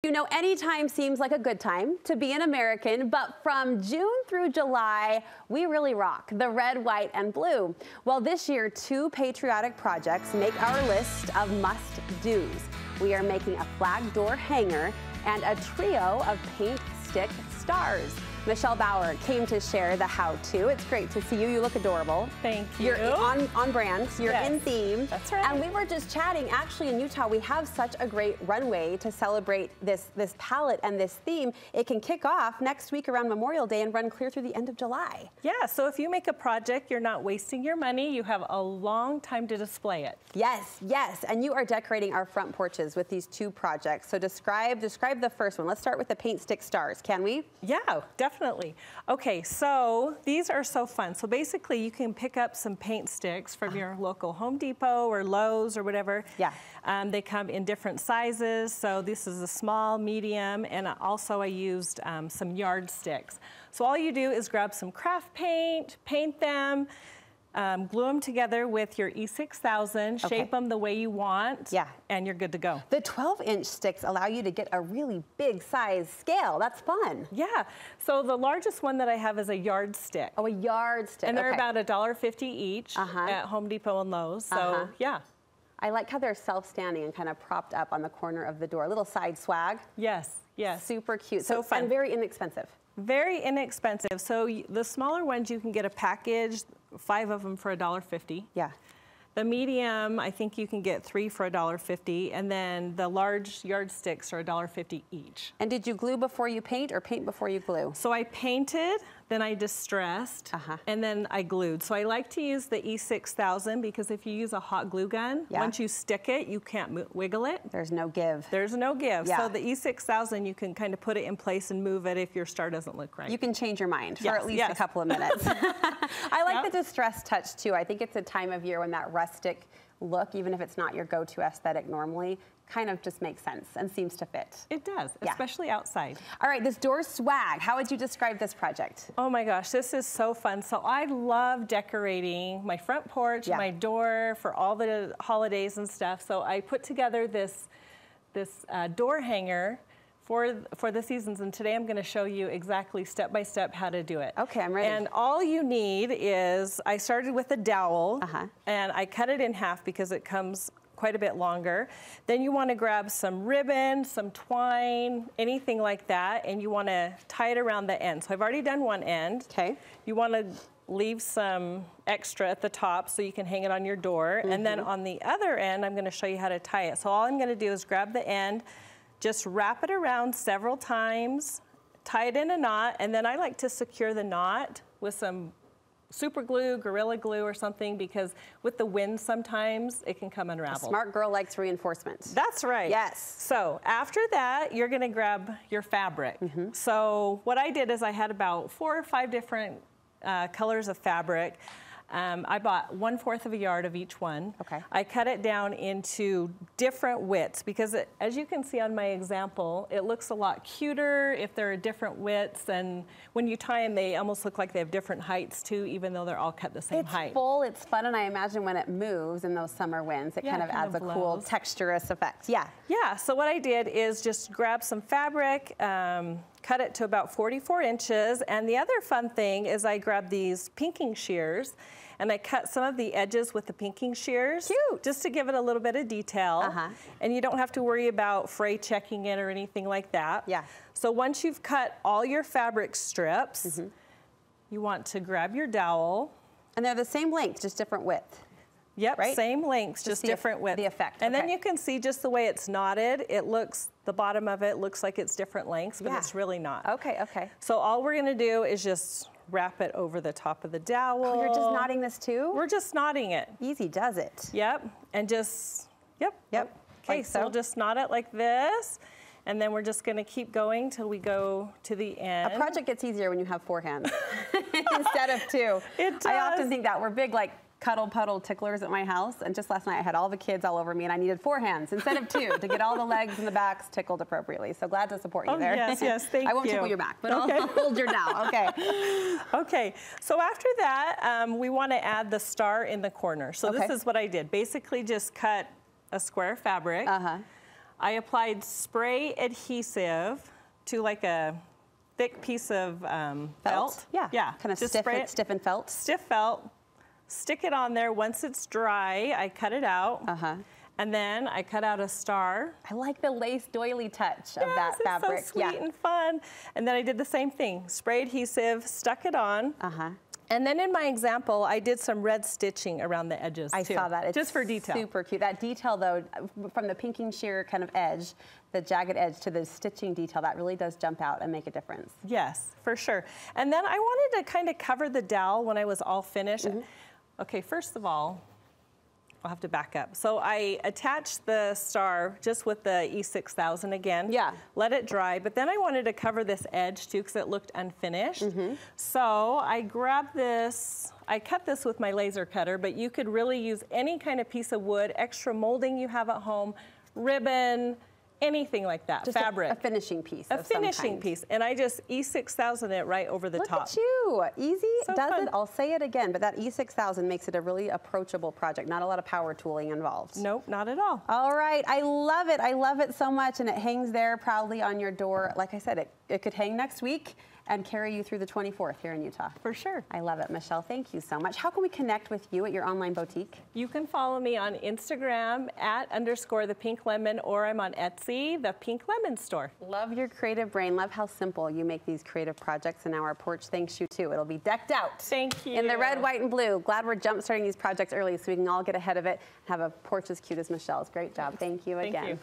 You know, any time seems like a good time to be an American, but from June through July, we really rock the red, white, and blue. Well, this year, 2 patriotic projects make our list of must-dos. We are making a flag door hanger and a trio of paint stick stars. Michelle Bauer came to share the how-to. It's great to see you. You look adorable. Thank you. You're on brand. You're in theme. That's right. And we were just chatting. Actually, in Utah, we have such a great runway to celebrate this palette and this theme. It can kick off next week around Memorial Day and run clear through the end of July. Yeah, so if you make a project, you're not wasting your money. You have a long time to display it. Yes, yes. And you are decorating our front porches with these 2 projects. So describe the first one. Let's start with the paint stick stars. Can we? Yeah, definitely. Okay, so these are so fun. So basically you can pick up some paint sticks from your local Home Depot or Lowe's or whatever. Yeah. They come in different sizes. So this is a small, medium, and also I used some yardsticks. So all you do is grab some craft paint, paint them, glue them together with your E6000, shape them the way you want, and you're good to go. The 12-inch sticks allow you to get a really big size scale. That's fun. Yeah, so the largest one that I have is a yardstick. Oh, a yardstick. And they're about $1.50 each at Home Depot and Lowe's, so yeah. I like how they're self-standing and kind of propped up on the corner of the door. A little side swag. Yes, yes. Super cute. So fun. And very inexpensive. Very inexpensive. So the smaller ones, you can get a package, 5 of them for $1.50. Yeah. The medium, I think you can get 3 for $1.50, and then the large yardsticks are $1.50 each. And did you glue before you paint or paint before you glue? So I painted, then I distressed, and then I glued. So I like to use the E6000 because if you use a hot glue gun, once you stick it, you can't wiggle it. There's no give. There's no give. So the E6000, you can kind of put it in place and move it if your star doesn't look right. You can change your mind for at least a couple of minutes. I like the distress touch too. I think it's a time of year when that rustic look, even if it's not your go-to aesthetic normally, kind of just makes sense and seems to fit. It does, especially outside. All right, this door swag, how would you describe this project? Oh my gosh, this is so fun. So I love decorating my front porch, my door for all the holidays and stuff. So I put together this door hanger for the seasons, and today I'm going to show you exactly step by step how to do it. Okay, I'm ready. And all you need is, I started with a dowel, and I cut it in half because it comes quite a bit longer. Then you want to grab some ribbon, some twine, anything like that, and you want to tie it around the end. So I've already done one end. Okay. You want to leave some extra at the top so you can hang it on your door. And then on the other end, I'm going to show you how to tie it. So all I'm going to do is grab the end, just wrap it around several times, tie it in a knot, and then I like to secure the knot with some super glue, Gorilla Glue or something, because with the wind sometimes it can come unraveled. A smart girl likes reinforcement. That's right. Yes. So after that, you're gonna grab your fabric. So what I did is I had about 4 or 5 different colors of fabric. I bought 1/4 of a yard of each one. Okay. I cut it down into different widths because as you can see on my example, it looks a lot cuter if there are different widths, and when you tie them, they almost look like they have different heights too, even though they're all cut the same height. It's full, it's fun, and I imagine when it moves in those summer winds, it kind of adds a cool texturous effect. Yeah. Yeah, so what I did is just grab some fabric, cut it to about 44 inches, and the other fun thing is I grabbed these pinking shears, and I cut some of the edges with the pinking shears. Cute. Just to give it a little bit of detail. And you don't have to worry about fray checking it or anything like that. Yeah. So once you've cut all your fabric strips, you want to grab your dowel. And they're the same length, just different width. Yep, right? Same lengths, just different width. The effect. And then you can see just the way it's knotted, it looks, the bottom of it looks like it's different lengths, but it's really not. Okay, okay. So all we're gonna do is just wrap it over the top of the dowel. Oh, you're just knotting this too? We're just knotting it. Easy does it. Yep, and just, yep. Okay, so we'll just knot it like this, and then we're just gonna keep going till we go to the end. A project gets easier when you have 4 hands instead of 2. It does. I often think that we're big, like, cuddle puddle ticklers at my house, and just last night I had all the kids all over me and I needed 4 hands instead of 2 to get all the legs and the backs tickled appropriately. So glad to support you there. Yes, yes, thank you. I won't tickle your back, but I'll hold your dowel. Okay. Okay, so after that, we want to add the star in the corner. So this is what I did. Basically just cut a square fabric. I applied spray adhesive to like a thick piece of felt. Yeah, kind of stiff and felt. Stiff felt. Stick it on there. Once it's dry, I cut it out. And then I cut out a star. I like the lace doily touch of that fabric. It's so sweet and fun. And then I did the same thing. Spray adhesive, stuck it on. And then in my example, I did some red stitching around the edges too. I saw that. It's just for detail. Super cute. That detail though, from the pinking sheer kind of edge, the jagged edge to the stitching detail, that really does jump out and make a difference. Yes, for sure. And then I wanted to kind of cover the dowel when I was all finished. Okay, first of all, I'll have to back up. So I attached the star just with the E6000 again. Let it dry, but then I wanted to cover this edge too because it looked unfinished. So I grabbed this, I cut this with my laser cutter, but you could really use any kind of piece of wood, extra molding you have at home, ribbon, anything like that, just fabric. A finishing piece. A finishing piece. And I just E6000 it right over the top. Look at you. Easy So does fun. it. I'll say it again, but that E6000 makes it a really approachable project. Not a lot of power tooling involved. Nope, not at all. All right. I love it. I love it so much. And it hangs there proudly on your door. Like I said, it could hang next week and carry you through the 24th here in Utah. For sure. I love it, Michelle. Thank you so much. How can we connect with you at your online boutique? You can follow me on Instagram @_thepinklemon, or I'm on Etsy, the Pink Lemon Store. Love your creative brain. Love how simple you make these creative projects. And now our porch thanks you too. It'll be decked out. Thank you. In the red, white, and blue. Glad we're jump starting these projects early so we can all get ahead of it and have a porch as cute as Michelle's. Great job. Thank you again. Thank you.